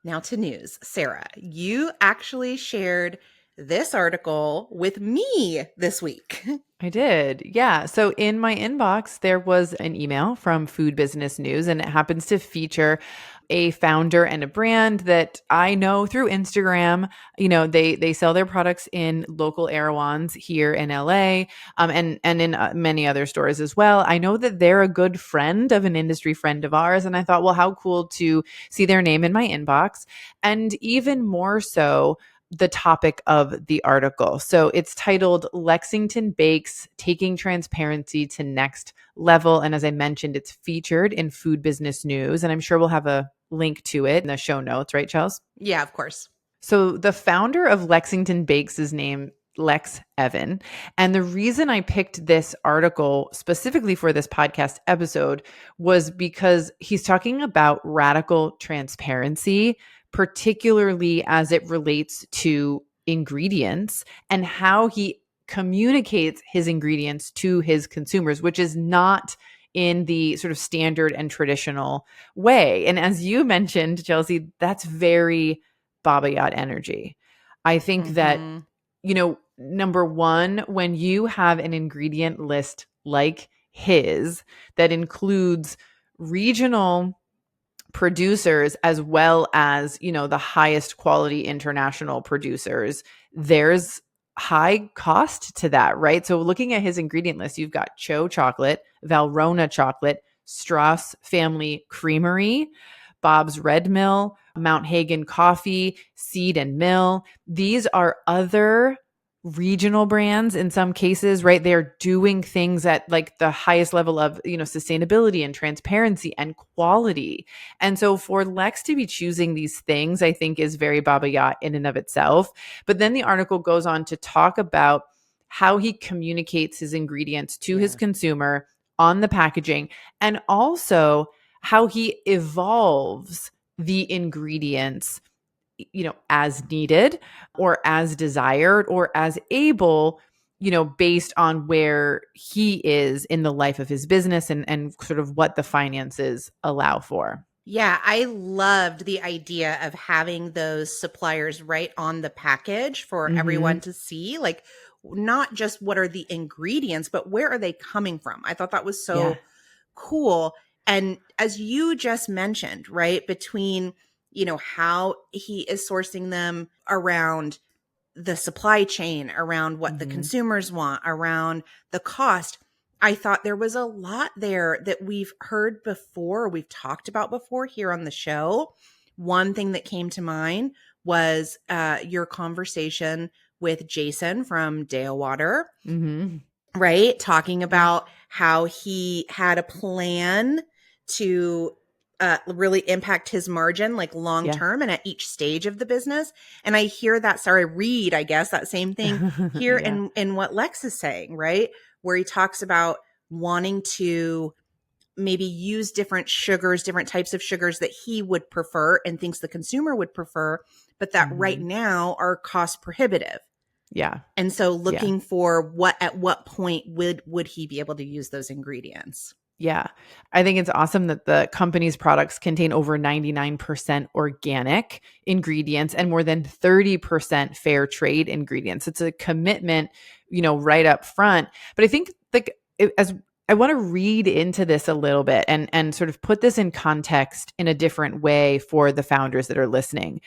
Now to news. Sarah, you actually shared this article with me this week. I did. Yeah. So in my inbox, there was an email from Food Business News, and it happens to feature a founder and a brand that I know through Instagram. They sell their products in local Erewhons here in LA, and in many other stores as well. I know that they're a good friend of an industry friend of ours, and I thought, well, how cool to see their name in my inbox, and even more so the topic of the article. So it's titled Lexington Bakes Taking Transparency to Next Level. And as I mentioned, it's featured in Food Business News. And I'm sure we'll have a link to it in the show notes, right, Chels? Yeah, of course. So the founder of Lexington Bakes is named Lex Evans. And the reason I picked this article specifically for this podcast episode was because he's talking about radical transparency, particularly as it relates to ingredients and how he communicates his ingredients to his consumers, which is not in the sort of standard and traditional way. And as you mentioned, Chelsea, that's very Baba Yacht energy. I think that, Mm-hmm. number one, when you have an ingredient list like his that includes regional producers as well as, the highest quality international producers, there's high cost to that, right? So looking at his ingredient list, you've got Cho chocolate, Valrhona chocolate, Strauss Family Creamery, Bob's Red Mill, Mount Hagen Coffee, Seed and Mill. These are other regional brands in some cases, right? They're doing things at like the highest level of, sustainability and transparency and quality. And so for Lex to be choosing these things, I think is very Baba Yacht in and of itself. But then the article goes on to talk about how he communicates his ingredients to his Yeah. consumer on the packaging, and also how he evolves the ingredients, as needed or as desired or as able, based on where he is in the life of his business and sort of what the finances allow for. Yeah, I loved the idea of having those suppliers right on the package for Mm-hmm. everyone to see. Like, not just what are the ingredients, but where are they coming from? I thought that was Yeah. so cool. And as you just mentioned, right, between, how he is sourcing them around the supply chain, around what the Mm-hmm. consumers want, around the cost. I thought there was a lot there that we've heard before, we've talked about before here on the show. One thing that came to mind was your conversation with Jason from Dale Water, Mm-hmm. right? Talking Yeah. about how he had a plan to really impact his margin like long Yeah. term and at each stage of the business. And I hear that, sorry, read, I guess, that same thing here Yeah. in what Lex is saying, right? Where he talks about wanting to maybe use different sugars, different types of sugars that he would prefer and thinks the consumer would prefer, but that right Mm-hmm. now are cost prohibitive. Yeah. And so Yeah. looking for at what point would he be able to use those ingredients? Yeah. I think it's awesome that the company's products contain over 99% organic ingredients and more than 30% fair trade ingredients. It's a commitment, right up front. But I think like as I want to read into this a little bit and sort of put this in context in a different way for the founders that are listening,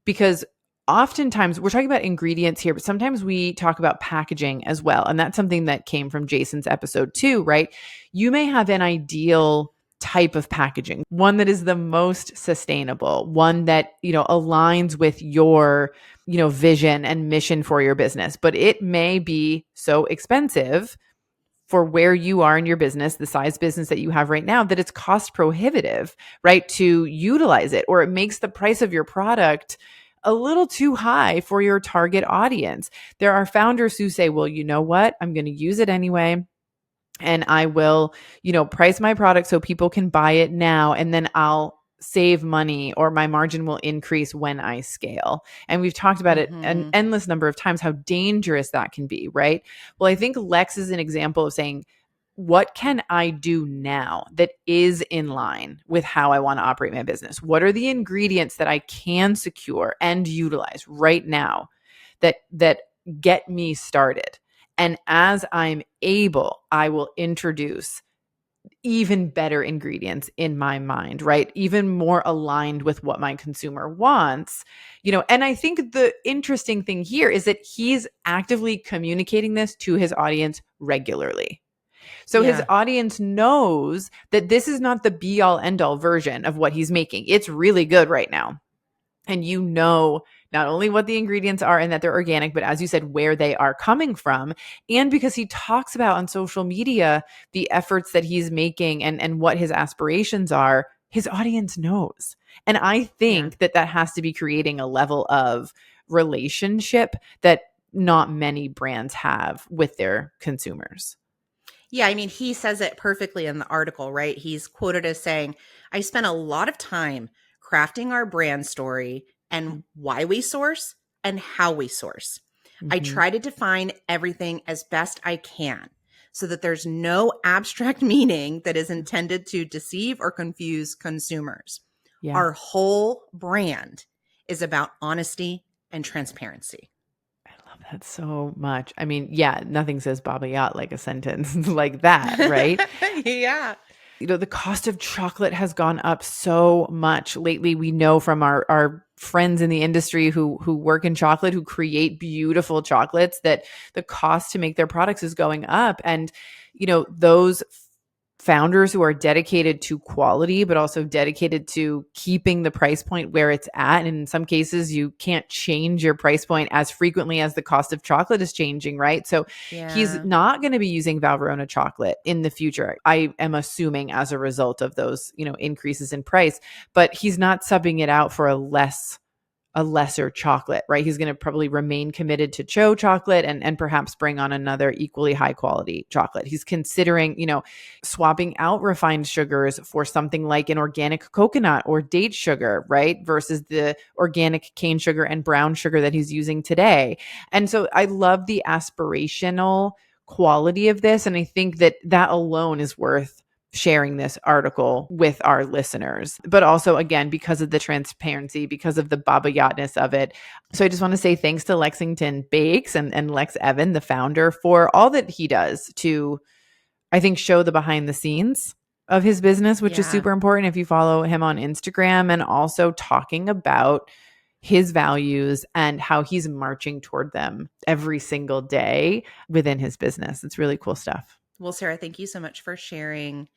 because oftentimes we're talking about ingredients here, but sometimes we talk about packaging as well. And that's something that came from Jason's episode too, right? You may have an ideal type of packaging, one that is the most sustainable, one that, aligns with your, vision and mission for your business, but it may be so expensive for where you are in your business, the size business that you have right now, that it's cost prohibitive, right, to utilize it, or it makes the price of your product a little too high for your target audience. There are founders who say, well, you know what? I'm going to use it anyway. And I will, price my product so people can buy it now. And then I'll save money or my margin will increase when I scale. And we've talked about it an Mm-hmm. endless number of times, how dangerous that can be, right? Well, I think Lex is an example of saying, what can I do now that is in line with how I want to operate my business? What are the ingredients that I can secure and utilize right now that get me started? And as I'm able, I will introduce even better ingredients in my mind, right? Even more aligned with what my consumer wants. And I think the interesting thing here is that he's actively communicating this to his audience regularly. So his Yeah. audience knows that this is not the be all end all version of what he's making. It's really good right now. And not only what the ingredients are and that they're organic, but as you said, where they are coming from. And because he talks about on social media the efforts that he's making and what his aspirations are, his audience knows. And I Yeah. think that has to be creating a level of relationship that not many brands have with their consumers. Yeah, I mean, he says it perfectly in the article, right? He's quoted as saying, I spent a lot of time crafting our brand story and why we source and how we source. I Mm-hmm. try to define everything as best I can so that there's no abstract meaning that is intended to deceive or confuse consumers. Yeah. Our whole brand is about honesty and transparency. I love that so much. I mean, yeah, nothing says Baba Yacht like a sentence like that, right? Yeah. The cost of chocolate has gone up so much lately. We know from our friends in the industry who work in chocolate, who create beautiful chocolates, that the cost to make their products is going up. And, those founders who are dedicated to quality, but also dedicated to keeping the price point where it's at. And in some cases, you can't change your price point as frequently as the cost of chocolate is changing, right? So he's Yeah. not going to be using Valverona chocolate in the future. I am assuming as a result of those, increases in price, but he's not subbing it out for a lesser chocolate, right? He's going to probably remain committed to Cho chocolate and perhaps bring on another equally high quality chocolate. He's considering, swapping out refined sugars for something like an organic coconut or date sugar, right? Versus the organic cane sugar and brown sugar that he's using today. And so I love the aspirational quality of this. And I think that alone is worth sharing this article with our listeners, but also again, because of the transparency, because of the Baba Yachtness of it. So I just want to say thanks to Lexington Bakes and Lex Evans, the founder, for all that he does to, I think, show the behind the scenes of his business, which is Yeah. super important if you follow him on Instagram, and also talking about his values and how he's marching toward them every single day within his business. It's really cool stuff. Well, Sarah, thank you so much for sharing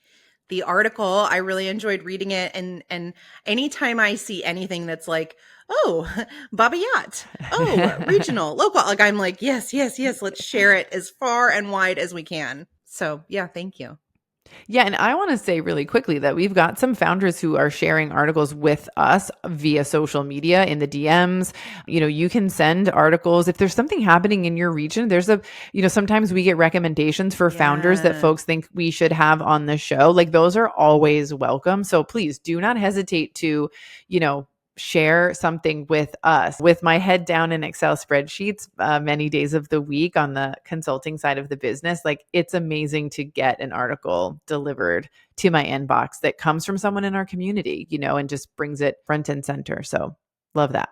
the article. I really enjoyed reading it, and anytime I see anything that's like, oh, Baba Yacht, oh, regional, local, like I'm like, yes, yes, yes, let's share it as far and wide as we can. So, yeah, thank you. Yeah, and I want to say really quickly that we've got some founders who are sharing articles with us via social media in the DMs. You can send articles if there's something happening in your region. Sometimes we get recommendations for founders that Yeah. folks think we should have on the show. Like those are always welcome. So please do not hesitate to, share something with us. With my head down in Excel spreadsheets many days of the week on the consulting side of the business, like it's amazing to get an article delivered to my inbox that comes from someone in our community, and just brings it front and center. So love that.